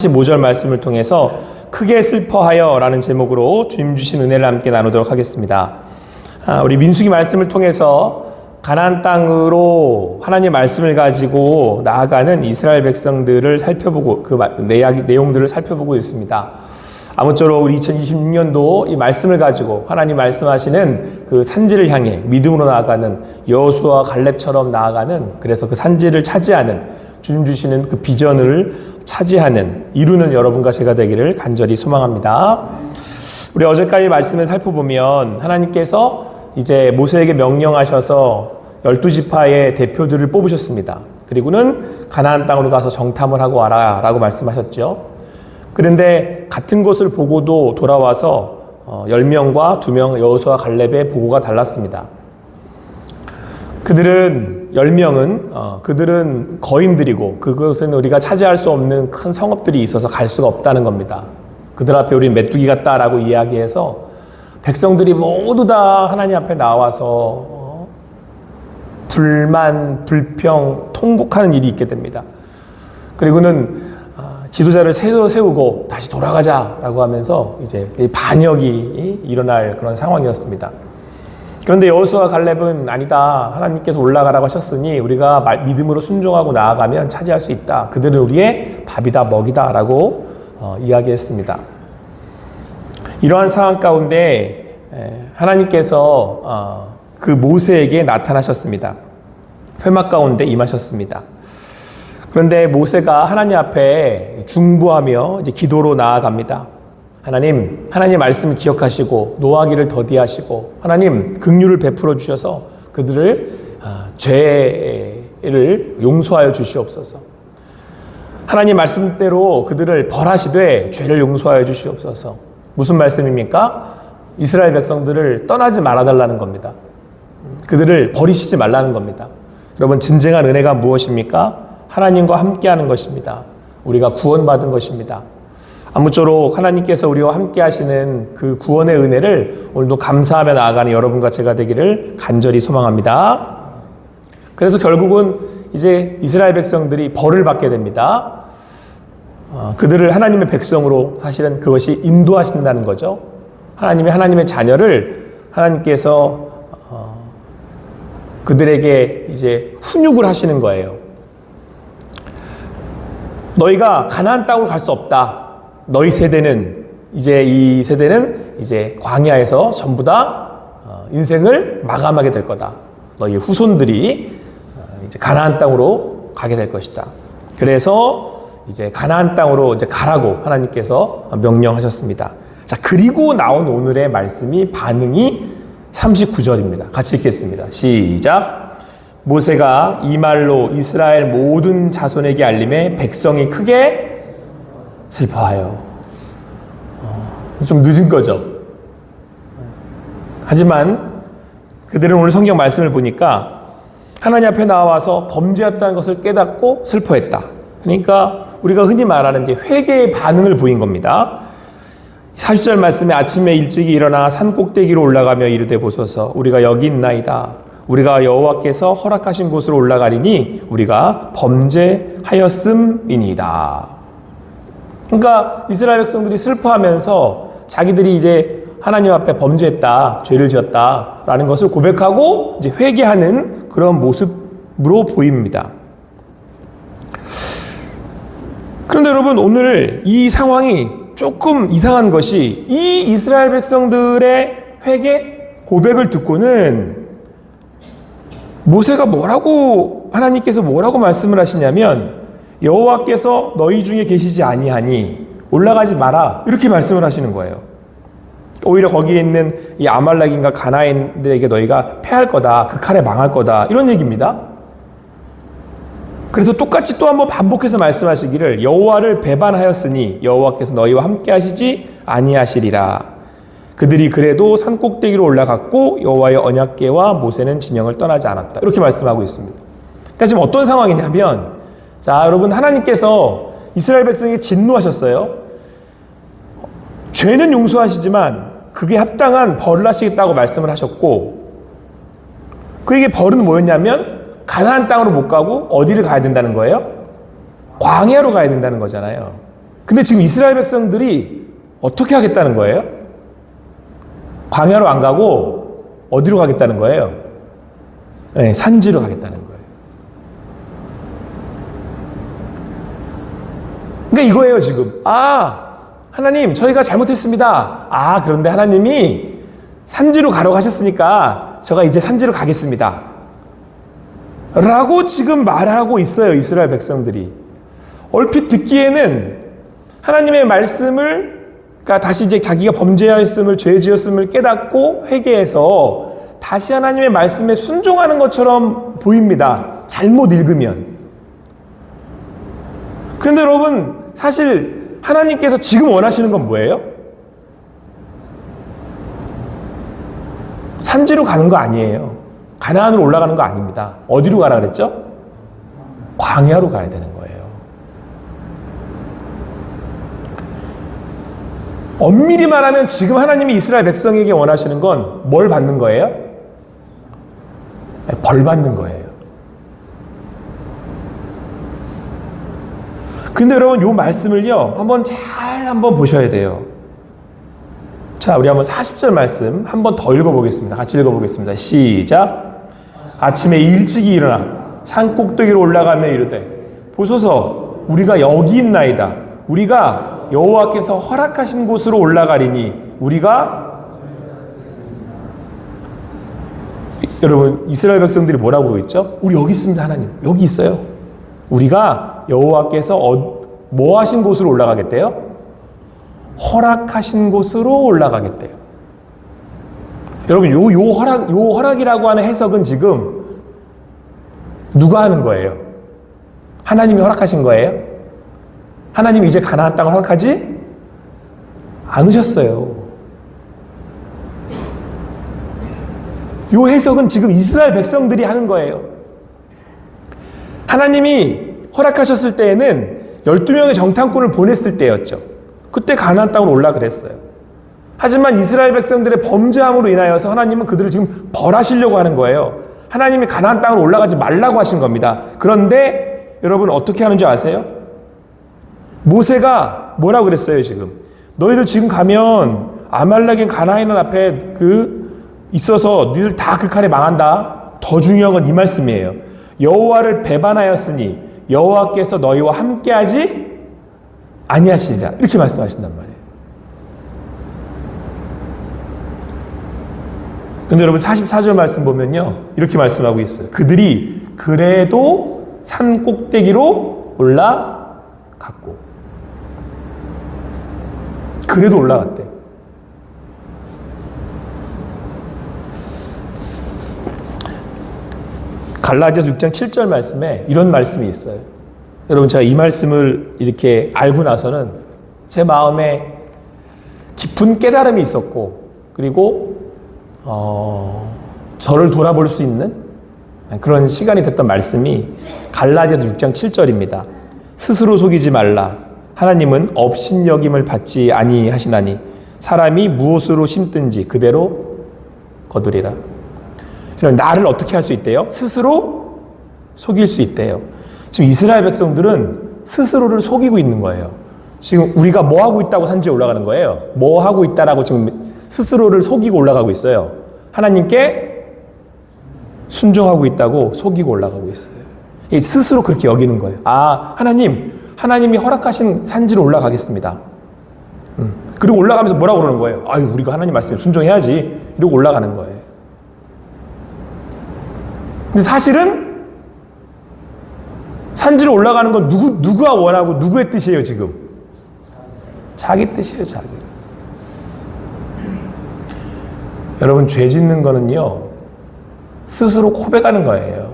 15절 말씀을 통해서 크게 슬퍼하여 라는 제목으로 주님 주신 은혜를 함께 나누도록 하겠습니다. 우리 민수기 말씀을 통해서 가나안 땅으로 하나님의 말씀을 가지고 나아가는 이스라엘 백성들을 살펴보고 그 내용들을 살펴보고 있습니다. 아무쪼록 우리 2026년도 이 말씀을 가지고 하나님 말씀하시는 그 산지를 향해 믿음으로 나아가는 여호수아와 갈렙처럼 나아가는, 그래서 그 산지를 차지하는, 주님 주시는 그 비전을 차지하는, 이루는 여러분과 제가 되기를 간절히 소망합니다. 우리 어제까지 말씀을 살펴보면 하나님께서 이제 모세에게 명령하셔서 12지파의 대표들을 뽑으셨습니다. 그리고는 가나안 땅으로 가서 정탐을 하고 와라 라고 말씀하셨죠. 그런데 같은 것을 보고도 돌아와서 10명과 2명 여호수아 갈렙의 보고가 달랐습니다. 그들은 10명은 그들은 거인들이고 그것은 우리가 차지할 수 없는 큰 성읍들이 있어서 갈 수가 없다는 겁니다. 그들 앞에 우리는 메뚜기 같다라고 이야기해서 백성들이 모두 다 하나님 앞에 나와서 불만, 불평, 통곡하는 일이 있게 됩니다. 그리고는 지도자를 세우고 다시 돌아가자라고 하면서 이제 반역이 일어날 그런 상황이었습니다. 그런데 여호수아 갈렙은 아니다, 하나님께서 올라가라고 하셨으니 우리가 믿음으로 순종하고 나아가면 차지할 수 있다, 그들은 우리의 밥이다 먹이다 라고 이야기했습니다. 이러한 상황 가운데 하나님께서 그 모세에게 나타나셨습니다. 회막 가운데 임하셨습니다. 그런데 모세가 하나님 앞에 중보하며 이제 기도로 나아갑니다. 하나님 말씀을 기억하시고 노하기를 더디하시고 하나님 긍휼을 베풀어 주셔서 그들을 죄를 용서하여 주시옵소서. 하나님 말씀대로 그들을 벌하시되 죄를 용서하여 주시옵소서. 무슨 말씀입니까? 이스라엘 백성들을 떠나지 말아달라는 겁니다. 그들을 버리시지 말라는 겁니다. 여러분, 진정한 은혜가 무엇입니까? 하나님과 함께하는 것입니다. 우리가 구원받은 것입니다. 아무쪼록 하나님께서 우리와 함께 하시는 그 구원의 은혜를 오늘도 감사하며 나아가는 여러분과 제가 되기를 간절히 소망합니다. 그래서 결국은 이제 이스라엘 백성들이 벌을 받게 됩니다. 그들을 하나님의 백성으로 사실은 그것이 인도하신다는 거죠. 하나님의 자녀를 하나님께서 그들에게 이제 훈육을 하시는 거예요. 너희가 가나안 땅으로 갈 수 없다. 너희 세대는 이 세대는 이제 광야에서 전부 다 인생을 마감하게 될 거다. 너희 후손들이 이제 가나안 땅으로 가게 될 것이다. 그래서 이제 가나안 땅으로 이제 가라고 하나님께서 명령하셨습니다. 자, 그리고 나온 오늘의 말씀이 반응이 39절입니다. 같이 읽겠습니다. 시작. 모세가 이 말로 이스라엘 모든 자손에게 알림해 백성이 크게 슬퍼하여. 좀 늦은 거죠. 하지만 그들은 오늘 성경 말씀을 보니까 하나님 앞에 나와서 범죄했다는 것을 깨닫고 슬퍼했다. 그러니까 우리가 흔히 말하는 이제 회개의 반응을 보인 겁니다. 40절 말씀에 아침에 일찍이 일어나 산 꼭대기로 올라가며 이르되 보소서 우리가 여기 있나이다. 우리가 여호와께서 허락하신 곳으로 올라가리니 우리가 범죄하였음이니이다. 그러니까 이스라엘 백성들이 슬퍼하면서 자기들이 이제 하나님 앞에 범죄했다, 죄를 지었다라는 것을 고백하고 이제 회개하는 그런 모습으로 보입니다. 그런데 여러분, 오늘 이 상황이 조금 이상한 것이 이 이스라엘 백성들의 회개 고백을 듣고는 모세가 하나님께서 뭐라고 말씀을 하시냐면 여호와께서 너희 중에 계시지 아니하니 올라가지 마라, 이렇게 말씀을 하시는 거예요. 오히려 거기에 있는 이 아말렉인가 가나안들에게 너희가 패할 거다, 그 칼에 망할 거다, 이런 얘기입니다. 그래서 똑같이 또 한번 반복해서 말씀하시기를 여호와를 배반하였으니 여호와께서 너희와 함께 하시지 아니하시리라. 그들이 그래도 산 꼭대기로 올라갔고 여호와의 언약궤와 모세는 진영을 떠나지 않았다, 이렇게 말씀하고 있습니다. 그러니까 지금 어떤 상황이냐면, 자 여러분, 하나님께서 이스라엘 백성에게 진노하셨어요. 죄는 용서하시지만 그게 합당한 벌을 하시겠다고 말씀을 하셨고, 그에게 벌은 뭐였냐면 가나안 땅으로 못 가고 어디를 가야 된다는 거예요? 광야로 가야 된다는 거잖아요. 근데 지금 이스라엘 백성들이 어떻게 하겠다는 거예요? 광야로 안 가고 어디로 가겠다는 거예요? 네, 산지로 가겠다는 거예요. 그러니까 이거예요, 지금. 하나님, 저희가 잘못했습니다. 그런데 하나님이 산지로 가러 가셨으니까 제가 이제 산지로 가겠습니다. 라고 지금 말하고 있어요, 이스라엘 백성들이. 얼핏 듣기에는 하나님의 말씀을, 그러니까 다시 이제 자기가 범죄하였음을, 죄 지었음을 깨닫고 회개해서 다시 하나님의 말씀에 순종하는 것처럼 보입니다. 잘못 읽으면. 그런데 여러분, 사실 하나님께서 지금 원하시는 건 뭐예요? 산지로 가는 거 아니에요. 가나안으로 올라가는 거 아닙니다. 어디로 가라 그랬죠? 광야로 가야 되는 거예요. 엄밀히 말하면 지금 하나님이 이스라엘 백성에게 원하시는 건 뭘 받는 거예요? 벌 받는 거예요. 근데 여러분, 이 말씀을요, 한번 보셔야 돼요. 자, 우리 한번 40절 말씀 한번 더 읽어보겠습니다. 같이 읽어보겠습니다. 시작. 아침에 일찍이 일어나 산 꼭대기로 올라가며 이르되 보소서, 우리가 여기 있나이다. 우리가 여호와께서 허락하신 곳으로 올라가리니 우리가, 여러분, 이스라엘 백성들이 뭐라고 그러겠죠? 우리 여기 있습니다, 하나님. 여기 있어요. 우리가 여호와께서 뭐 하신 곳으로 올라가겠대요? 허락하신 곳으로 올라가겠대요. 여러분, 요 허락이라고 하는 해석은 지금 누가 하는 거예요? 하나님이 허락하신 거예요? 하나님이 이제 가나안 땅을 허락하지 않으셨어요. 요 해석은 지금 이스라엘 백성들이 하는 거예요. 하나님이 허락하셨을 때에는 12명의 정탐꾼을 보냈을 때였죠. 그때 가나안 땅으로 올라 그랬어요. 하지만 이스라엘 백성들의 범죄함으로 인하여서 하나님은 그들을 지금 벌하시려고 하는 거예요. 하나님이 가나안 땅으로 올라가지 말라고 하신 겁니다. 그런데 여러분, 어떻게 하는 줄 아세요? 모세가 뭐라고 그랬어요, 지금? 너희들 지금 가면 아말렉인 가나안 앞에 있어서 너희들 다 그 칼에 망한다. 더 중요한 건 이 말씀이에요. 여호와를 배반하였으니 여호와께서 너희와 함께하지 아니하시리라. 이렇게 말씀하신단 말이에요. 근데 여러분, 44절 말씀 보면요, 이렇게 말씀하고 있어요. 그들이 그래도 산 꼭대기로 올라갔고, 그래도 올라갔대요. 갈라디아서 6장 7절 말씀에 이런 말씀이 있어요. 여러분, 제가 이 말씀을 이렇게 알고 나서는 제 마음에 깊은 깨달음이 있었고, 그리고 저를 돌아볼 수 있는 그런 시간이 됐던 말씀이 갈라디아서 6장 7절입니다. 스스로 속이지 말라. 하나님은 업신여김을 받지 아니하시나니 사람이 무엇으로 심든지 그대로 거두리라. 나를 어떻게 할 수 있대요? 스스로 속일 수 있대요. 지금 이스라엘 백성들은 스스로를 속이고 있는 거예요. 지금 우리가 뭐 하고 있다고 산지에 올라가는 거예요? 뭐 하고 있다라고 지금 스스로를 속이고 올라가고 있어요. 하나님께 순종하고 있다고 속이고 올라가고 있어요. 스스로 그렇게 여기는 거예요. 하나님이 허락하신 산지로 올라가겠습니다. 그리고 올라가면서 뭐라고 그러는 거예요? 우리가 하나님 말씀에 순종해야지. 이러고 올라가는 거예요. 근데 사실은 산지로 올라가는 건 누구가 원하고 누구의 뜻이에요, 지금? 자기 뜻이에요, 자기. 여러분, 죄 짓는 거는요, 스스로 고백하는 거예요.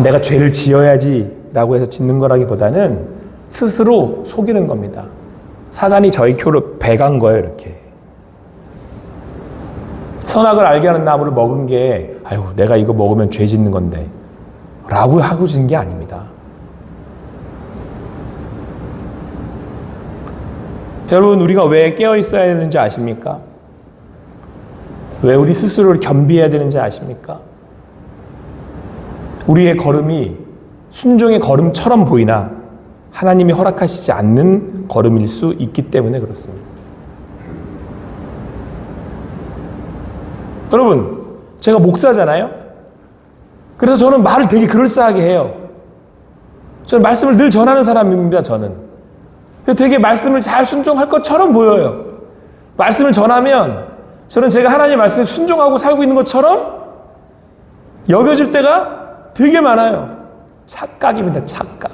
내가 죄를 지어야지 라고 해서 짓는 거라기보다는 스스로 속이는 겁니다. 사단이 저희 쿄를 배간 거예요, 이렇게. 선악을 알게 하는 나무를 먹은 게 내가 이거 먹으면 죄 짓는 건데 라고 하고 짓는 게 아닙니다. 여러분, 우리가 왜 깨어 있어야 되는지 아십니까? 왜 우리 스스로를 겸비해야 되는지 아십니까? 우리의 걸음이 순종의 걸음처럼 보이나 하나님이 허락하시지 않는 걸음일 수 있기 때문에 그렇습니다. 여러분, 제가 목사잖아요. 그래서 저는 말을 되게 그럴싸하게 해요. 저는 말씀을 늘 전하는 사람입니다. 저는 되게 말씀을 잘 순종할 것처럼 보여요. 말씀을 전하면 저는 제가 하나님의 말씀에 순종하고 살고 있는 것처럼 여겨질 때가 되게 많아요. 착각입니다. 착각.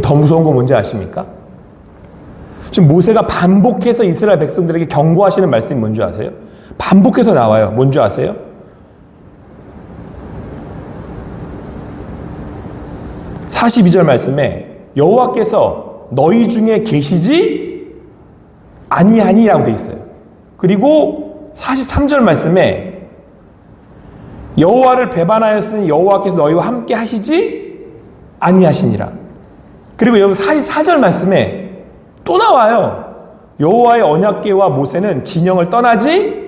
더 무서운 건 뭔지 아십니까? 지금 모세가 반복해서 이스라엘 백성들에게 경고하시는 말씀이 뭔지 아세요? 반복해서 나와요. 뭔지 아세요? (42절) 말씀에 여호와께서 너희 중에 계시지 아니하니라고 되어 있어요. 그리고 (43절) 말씀에 여호와를 배반하였으니 여호와께서 너희와 함께 하시지 아니하시니라. 그리고 여러분 (44절) 말씀에 또 나와요. 여호와의 언약궤와 모세는 진영을 떠나지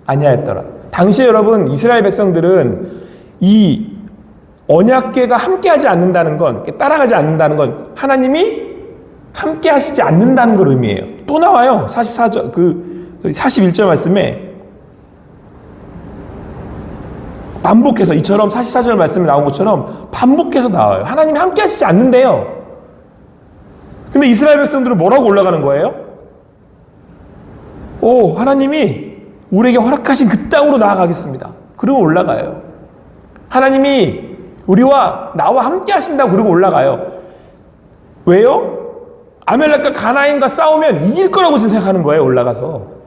아니하였더라. 당시에 여러분 이스라엘 백성들은 이 언약궤가 함께하지 않는다는 건, 따라가지 않는다는 건 하나님이 함께하시지 않는다는 걸 의미해요. 또 나와요. 44절, 41절 말씀에 반복해서 이처럼 44절 말씀에 나온 것처럼 반복해서 나와요. 하나님이 함께하시지 않는데요. 근데 이스라엘 백성들은 뭐라고 올라가는 거예요? 하나님이 우리에게 허락하신 그 땅으로 나아가겠습니다. 그리고 올라가요. 하나님이 우리와 나와 함께 하신다고 그러고 올라가요. 왜요? 아멜렉과 가나안과 싸우면 이길 거라고 생각하는 거예요. 올라가서.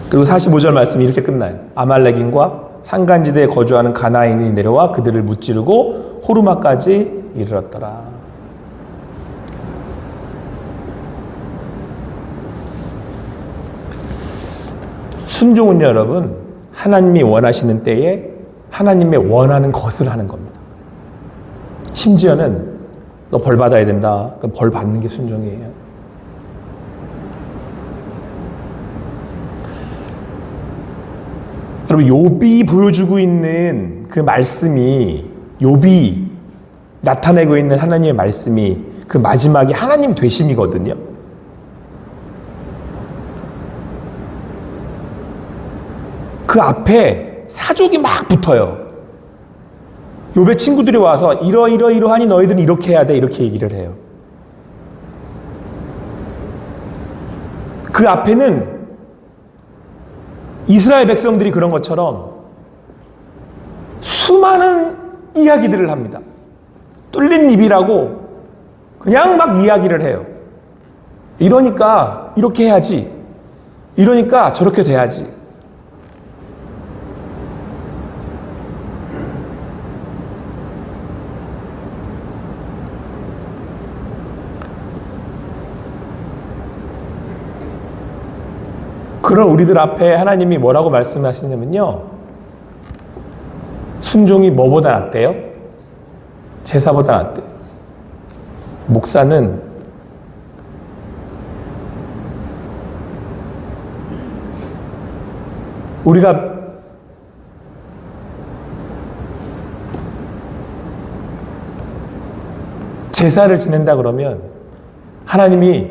그리고 45절 말씀이 이렇게 끝나요. 아말렉인과 산간지대에 거주하는 가나안인이 내려와 그들을 무찌르고 호르마까지 이르렀더라. 순종은요, 여러분, 하나님이 원하시는 때에 하나님의 원하는 것을 하는 겁니다. 심지어는 너 벌 받아야 된다. 그럼 벌 받는 게 순종이에요. 여러분, 욥이 보여주고 있는 그 말씀이, 욥이 나타내고 있는 하나님의 말씀이 그 마지막에 하나님 되심이거든요. 그 앞에 사족이 막 붙어요. 욥의 친구들이 와서 이러이러하니 너희들은 이렇게 해야 돼, 이렇게 얘기를 해요. 그 앞에는 이스라엘 백성들이 그런 것처럼 수많은 이야기들을 합니다. 뚫린 입이라고 그냥 막 이야기를 해요. 이러니까 이렇게 해야지. 이러니까 저렇게 돼야지. 그런 우리들 앞에 하나님이 뭐라고 말씀하시냐면요. 순종이 뭐보다 낫대요? 제사보다 낫대요. 목사는 우리가 제사를 지낸다 그러면 하나님이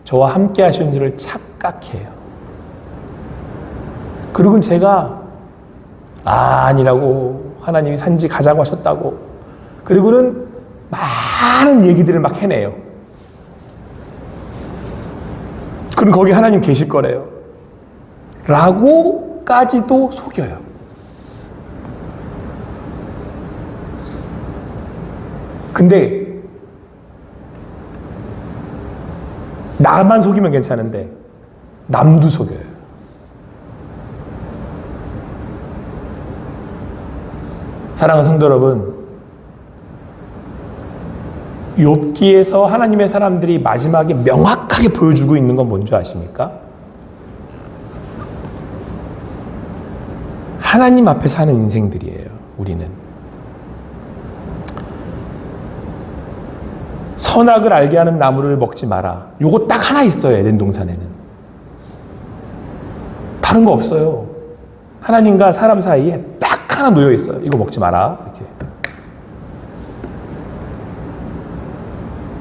저와 함께 하신 줄을 착각해요. 그리고 제가 아니라고 하나님이 산지 가자고 하셨다고 그리고는 많은 얘기들을 막 해내요. 그럼 거기 하나님 계실 거래요. 라고까지도 속여요. 근데 나만 속이면 괜찮은데 남도 속여요. 사랑하는 성도 여러분, 욥기에서 하나님의 사람들이 마지막에 명확하게 보여주고 있는 건 뭔지 아십니까? 하나님 앞에 사는 인생들이에요. 우리는 선악을 알게 하는 나무를 먹지 마라. 요거 딱 하나 있어요. 에덴 동산에는 다른 거 없어요. 하나님과 사람 사이에 딱 하나 놓여 있어요. 이거 먹지 마라. 이렇게.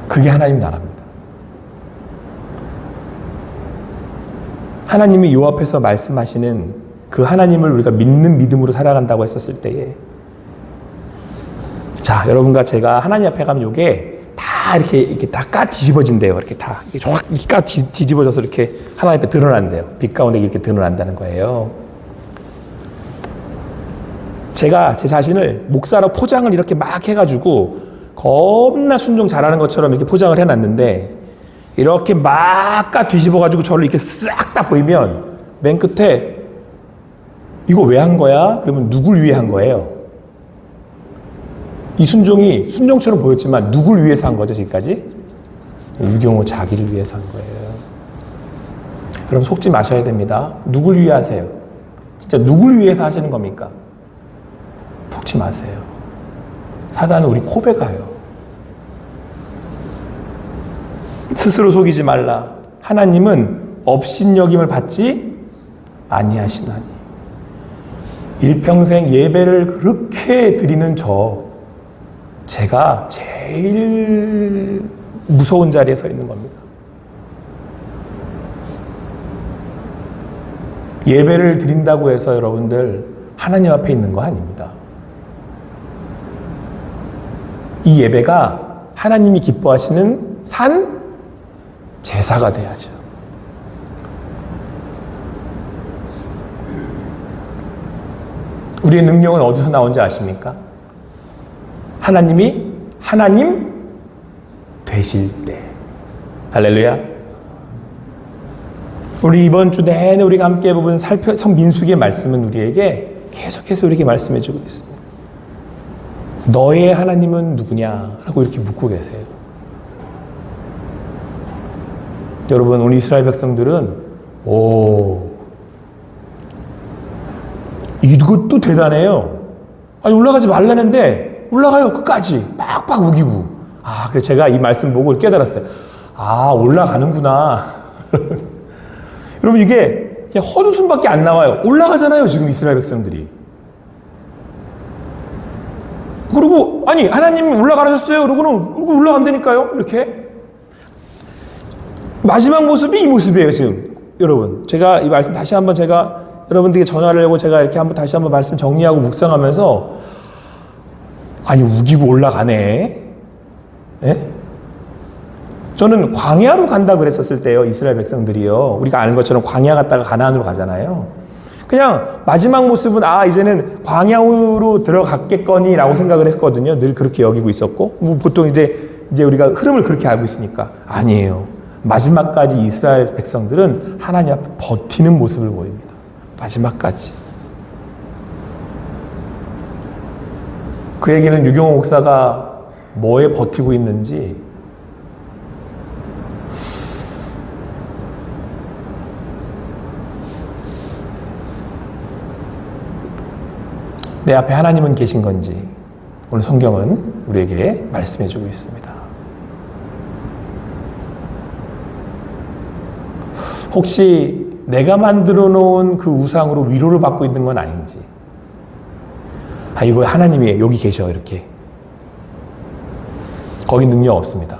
그게 하나님 나라입니다. 하나님이 요 앞에서 말씀하시는 그 하나님을 우리가 믿는 믿음으로 살아간다고 했었을 때에, 자, 여러분과 제가 하나님 앞에 가면 요게 다 이렇게 다 까 뒤집어진대요. 이렇게 다 정확히 까 뒤집어져서 이렇게 하나님 앞에 드러난대요. 빛 가운데 이렇게 드러난다는 거예요. 제가 제 자신을 목사로 포장을 이렇게 막 해가지고 겁나 순종 잘하는 것처럼 이렇게 포장을 해놨는데, 이렇게 막 까 뒤집어가지고 저를 이렇게 싹 다 보이면 맨 끝에 이거 왜 한 거야? 그러면 누굴 위해 한 거예요? 이 순종이 순종처럼 보였지만 누굴 위해서 한 거죠, 지금까지? 유경호 자기를 위해서 한 거예요. 그럼 속지 마셔야 됩니다. 누굴 위해 하세요? 진짜 누굴 위해서 하시는 겁니까? 속지 마세요. 사단은 우리 코베 가요. 스스로 속이지 말라. 하나님은 업신여김을 받지 아니하시나니. 일평생 예배를 그렇게 드리는 제가 제일 무서운 자리에 서 있는 겁니다. 예배를 드린다고 해서 여러분들 하나님 앞에 있는 거 아닙니다. 이 예배가 하나님이 기뻐하시는 산 제사가 돼야죠. 우리의 능력은 어디서 나온지 아십니까? 하나님이 하나님 되실 때. 할렐루야. 우리 이번 주 내내 우리가 함께 본 민수기의 말씀은 우리에게 계속해서 이렇게 말씀해주고 있습니다. 너의 하나님은 누구냐? 라고 이렇게 묻고 계세요. 여러분, 우리 이스라엘 백성들은 이것도 대단해요. 아니, 올라가지 말라는데 올라가요. 끝까지 빡빡 우기고. 그래서 제가 이 말씀 보고 깨달았어요. 올라가는구나. 여러분, 이게 그냥 헛웃음밖에 안 나와요. 올라가잖아요, 지금 이스라엘 백성들이. 그리고 아니, 하나님이 올라가셨어요. 그러고는 올라간다니까요. 이렇게. 마지막 모습이 이 모습이에요, 지금. 여러분, 제가 이 말씀 다시 한번 제가 여러분들에게 전하려고 제가 이렇게 다시 한번 말씀 정리하고 묵상하면서, 아니, 우기고 올라가네. 예? 저는 광야로 간다 그랬었을 때요, 이스라엘 백성들이요. 우리가 아는 것처럼 광야 갔다가 가나안으로 가잖아요. 그냥 마지막 모습은 이제는 광야로 들어갔겠거니 라고 생각을 했거든요. 늘 그렇게 여기고 있었고, 보통 이제 우리가 흐름을 그렇게 알고 있으니까. 아니에요. 마지막까지 이스라엘 백성들은 하나님 앞에 버티는 모습을 보입니다. 마지막까지. 그 얘기는 유경호 목사가 뭐에 버티고 있는지, 내 앞에 하나님은 계신 건지 오늘 성경은 우리에게 말씀해 주고 있습니다. 혹시 내가 만들어 놓은 그 우상으로 위로를 받고 있는 건 아닌지. 이거 하나님이 여기 계셔, 이렇게. 거기 능력 없습니다.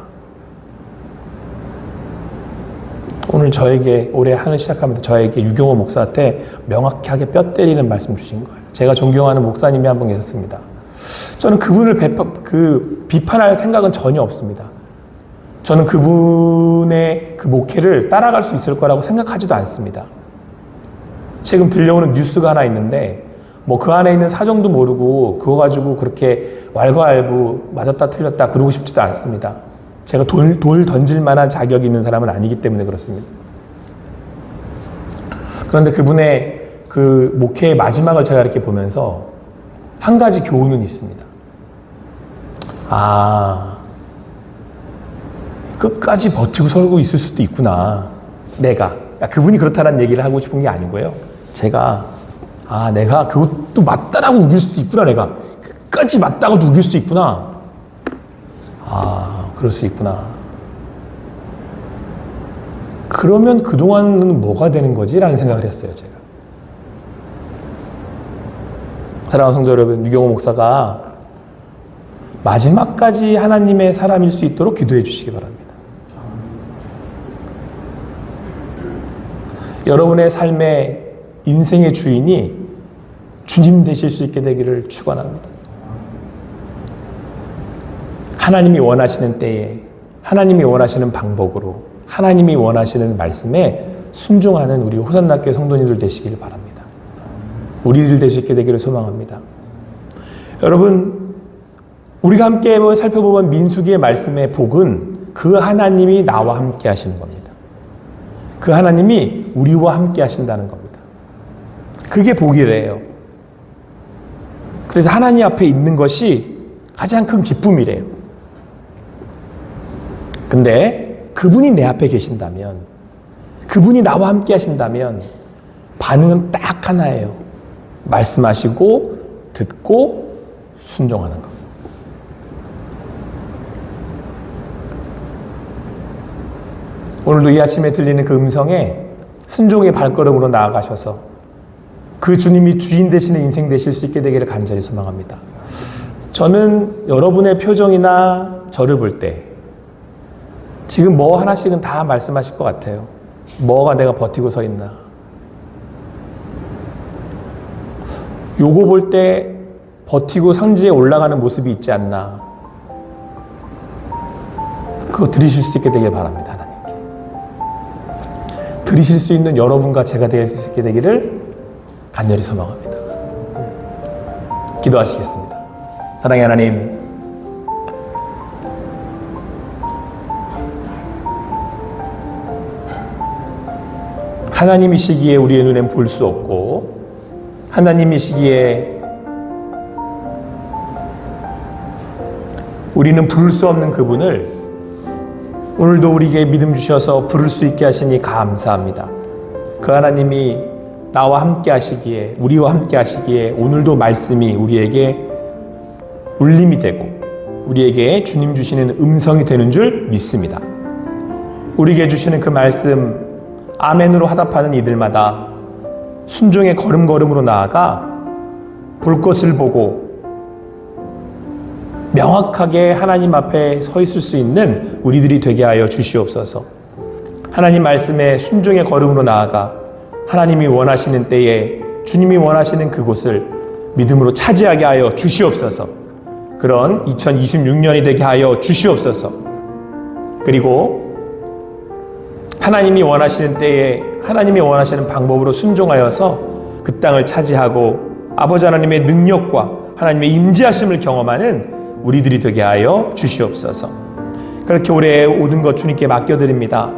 오늘 올해 하늘 시작하면서 저에게 유경호 목사한테 명확하게 뼈 때리는 말씀 주신 거예요. 제가 존경하는 목사님이 한 분 계셨습니다. 저는 그분을 비판할 생각은 전혀 없습니다. 저는 그분의 그 목회를 따라갈 수 있을 거라고 생각하지도 않습니다. 지금 들려오는 뉴스가 하나 있는데, 그 안에 있는 사정도 모르고 그거 가지고 그렇게 왈가왈부 맞았다 틀렸다 그러고 싶지도 않습니다. 제가 돌 던질 만한 자격이 있는 사람은 아니기 때문에 그렇습니다. 그런데 그분의 그 목회의 마지막을 제가 이렇게 보면서 한 가지 교훈은 있습니다. 끝까지 버티고 서고 있을 수도 있구나. 그분이 그렇다는 얘기를 하고 싶은 게 아니고요. 내가 그것도 맞다라고 우길 수도 있구나. 내가 끝까지 맞다고 우길 수 있구나. 그럴 수 있구나. 그러면 그동안은 뭐가 되는 거지? 라는 생각을 했어요, 제가. 사랑하는 성도 여러분, 유경호 목사가 마지막까지 하나님의 사람일 수 있도록 기도해 주시기 바랍니다. 여러분의 삶의 인생의 주인이 주님 되실 수 있게 되기를 축원합니다. 하나님이 원하시는 때에, 하나님이 원하시는 방법으로, 하나님이 원하시는 말씀에 순종하는 우리 호산나교회 성도님들 되시길 바랍니다. 우리들 될 수 있게 되기를 소망합니다. 여러분, 우리가 함께 살펴보면 민수기의 말씀의 복은 그 하나님이 나와 함께 하시는 겁니다. 그 하나님이 우리와 함께 하신다는 겁니다. 그게 복이래요. 그래서 하나님 앞에 있는 것이 가장 큰 기쁨이래요. 근데 그분이 내 앞에 계신다면, 그분이 나와 함께 하신다면 반응은 딱 하나예요. 말씀하시고 듣고 순종하는 것. 오늘도 이 아침에 들리는 그 음성에 순종의 발걸음으로 나아가셔서 그 주님이 주인 되시는 인생 되실 수 있게 되기를 간절히 소망합니다. 저는 여러분의 표정이나 저를 볼 때 지금 뭐 하나씩은 다 말씀하실 것 같아요. 뭐가 내가 버티고 서 있나. 요거 볼 때 버티고 상지에 올라가는 모습이 있지 않나. 그거 들으실 수 있게 되길 바랍니다. 하나님께. 들으실 수 있는 여러분과 제가 될 수 있게 되기를 간절히 소망합니다. 기도하시겠습니다. 사랑의 하나님, 하나님이시기에 우리의 눈엔 볼 수 없고, 하나님이시기에 우리는 부를 수 없는 그분을 오늘도 우리에게 믿음 주셔서 부를 수 있게 하시니 감사합니다. 그 하나님이 나와 함께 하시기에, 우리와 함께 하시기에 오늘도 말씀이 우리에게 울림이 되고 우리에게 주님 주시는 음성이 되는 줄 믿습니다. 우리에게 주시는 그 말씀 아멘으로 화답하는 이들마다 순종의 걸음걸음으로 나아가 볼 것을 보고 명확하게 하나님 앞에 서 있을 수 있는 우리들이 되게 하여 주시옵소서. 하나님 말씀에 순종의 걸음으로 나아가 하나님이 원하시는 때에 주님이 원하시는 그곳을 믿음으로 차지하게 하여 주시옵소서. 그런 2026년이 되게 하여 주시옵소서. 그리고 하나님이 원하시는 때에 하나님이 원하시는 방법으로 순종하여서 그 땅을 차지하고 아버지 하나님의 능력과 하나님의 임재하심을 경험하는 우리들이 되게 하여 주시옵소서. 그렇게 올해 모든 것 주님께 맡겨드립니다.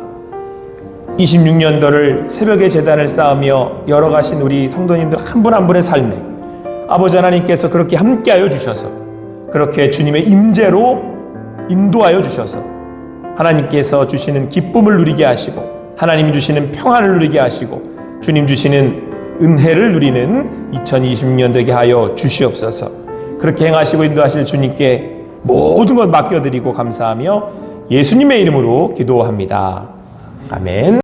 26년도를 새벽에 제단을 쌓으며 열어가신 우리 성도님들 한 분 한 분의 삶에 아버지 하나님께서 그렇게 함께하여 주셔서 그렇게 주님의 임재로 인도하여 주셔서 하나님께서 주시는 기쁨을 누리게 하시고 하나님이 주시는 평안을 누리게 하시고 주님 주시는 은혜를 누리는 2026년 되게 하여 주시옵소서. 그렇게 행하시고 인도하실 주님께 모든 것 맡겨드리고 감사하며 예수님의 이름으로 기도합니다. 아멘.